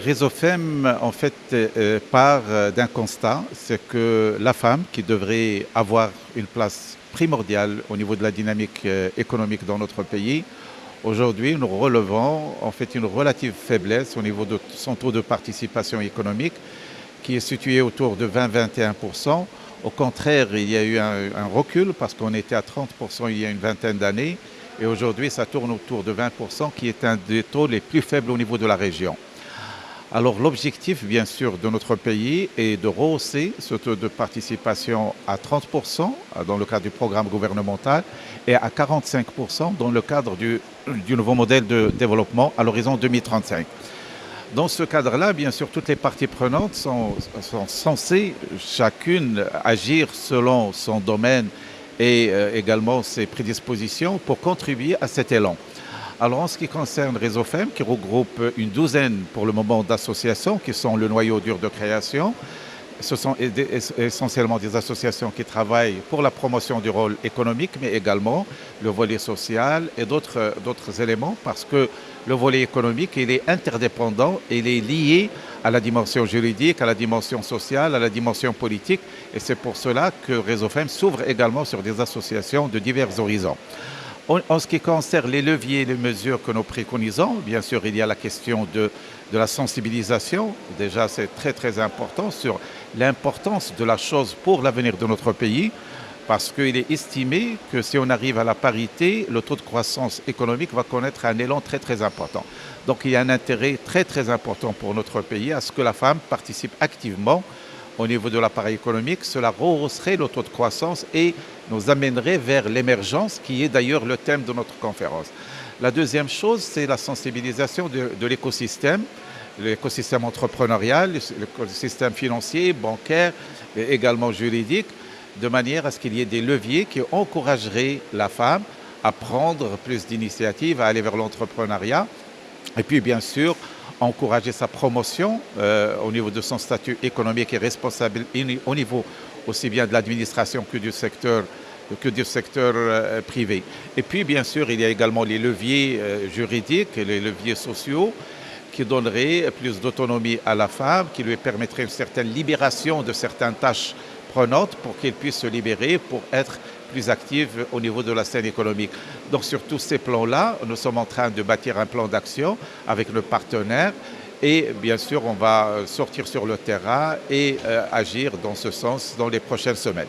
Réseau Femme, en fait, part d'un constat, c'est que la femme, qui devrait avoir une place primordiale au niveau de la dynamique économique dans notre pays, aujourd'hui, nous relevons en fait une relative faiblesse au niveau de son taux de participation économique, qui est situé autour de 20-21%. Au contraire, il y a eu un recul parce qu'on était à 30% il y a une vingtaine d'années, et aujourd'hui, ça tourne autour de 20%, qui est un des taux les plus faibles au niveau de la région. Alors l'objectif, bien sûr, de notre pays est de rehausser ce taux de participation à 30% dans le cadre du programme gouvernemental et à 45% dans le cadre du nouveau modèle de développement à l'horizon 2035. Dans ce cadre-là, bien sûr, toutes les parties prenantes sont censées chacune agir selon son domaine et également ses prédispositions pour contribuer à cet élan. Alors en ce qui concerne Réseau Femme, qui regroupe une douzaine pour le moment d'associations qui sont le noyau dur de création, ce sont essentiellement des associations qui travaillent pour la promotion du rôle économique, mais également le volet social et d'autres éléments, parce que le volet économique, il est interdépendant, il est lié à la dimension juridique, à la dimension sociale, à la dimension politique, et c'est pour cela que Réseau Femme s'ouvre également sur des associations de divers horizons. En ce qui concerne les leviers et les mesures que nous préconisons, bien sûr, il y a la question de la sensibilisation. Déjà, c'est très important sur l'importance de la chose pour l'avenir de notre pays, parce qu'il est estimé que si on arrive à la parité, le taux de croissance économique va connaître un élan très important. Donc il y a un intérêt très important pour notre pays à ce que la femme participe activement au niveau de l'appareil économique. Cela rehausserait le taux de croissance et nous amènerait vers l'émergence, qui est d'ailleurs le thème de notre conférence. La deuxième chose, c'est la sensibilisation de l'écosystème entrepreneurial, l'écosystème financier, bancaire et également juridique, de manière à ce qu'il y ait des leviers qui encourageraient la femme à prendre plus d'initiatives, à aller vers l'entrepreneuriat. Et puis, bien sûr, encourager sa promotion au niveau de son statut économique et responsable au niveau aussi bien de l'administration que du secteur privé. Et puis, bien sûr, il y a également les leviers juridiques et les leviers sociaux qui donneraient plus d'autonomie à la femme, qui lui permettraient une certaine libération de certaines tâches prenantes pour qu'elle puisse se libérer pour être plus active au niveau de la scène économique. Donc sur tous ces plans-là, nous sommes en train de bâtir un plan d'action avec nos partenaires et bien sûr on va sortir sur le terrain et agir dans ce sens dans les prochaines semaines.